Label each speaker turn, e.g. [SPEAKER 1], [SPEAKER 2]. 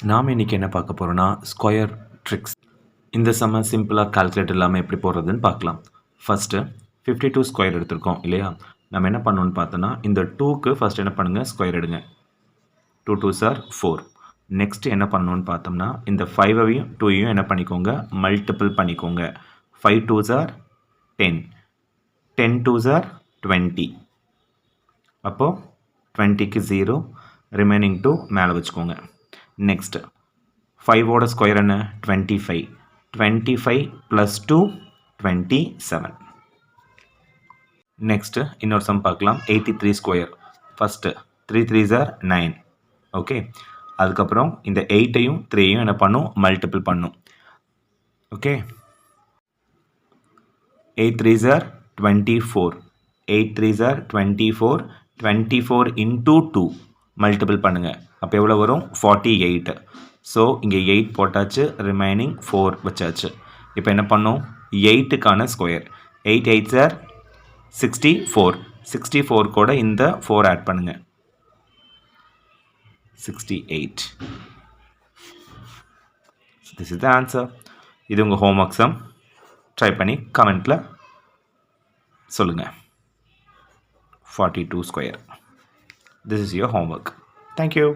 [SPEAKER 1] நாம் இன்றைக்கி என்ன பார்க்க போகிறோன்னா ஸ்கொயர் ட்ரிக்ஸ். இந்த செம்ம சிம்பிளாக கால்குலேட்டர் இல்லாமல் எப்படி போடுறதுன்னு பார்க்கலாம். ஃபஸ்ட்டு 52 ஸ்கொயர் எடுத்திருக்கோம் இல்லையா? நம்ம என்ன பண்ணணும்னு பார்த்தோன்னா இந்த 2க்கு ஃபஸ்ட் என்ன பண்ணுங்கள், ஸ்கொயர் எடுங்க. 2 2s are 4. நெக்ஸ்ட் என்ன பண்ணணும்னு பார்த்தோம்னா இந்த 5ஐயும் 2ஐயும் என்ன பண்ணிக்கோங்க, மல்டிபிள் பண்ணிக்கோங்க. 5 2s are 10, 10 2s are 20. அப்போது 20க்கு 0, ரிமைனிங் 2 மேலே வச்சுக்கோங்க. நெக்ஸ்ட் 5ஓட ஸ்கொயர் என்ன, 25. 25 + 2 27. நெக்ஸ்ட்டு இன்னொரு சம் பார்க்கலாம். 83 square. First 3 3s are 9. Okay, அதுக்கப்புறம் இந்த 8ஐயும் 3ஐயும் என்ன பண்ணும், மல்டிபிள் பண்ணும். Okay, 8 3s are 24. 8 3s are 24. 24 into 2 multiple பண்ணுங்கள். அப்போ எவ்வளோ வரும், 48. ஸோ இங்கே 8 போட்டாச்சு, ரிமைனிங் 4 வச்சாச்சு. இப்போ என்ன பண்ணோம், 8க்கான ஸ்கொயர். 8 8s are 64. 64 கூட இந்த 4 ஆட் பண்ணுங்கள், 68. This is the answer. இது உங்கள் ஹோம்ஒர்க் சம். ட்ரை பண்ணி கமெண்ட்டில் சொல்லுங்கள். 42 square. This is your homework. Thank you.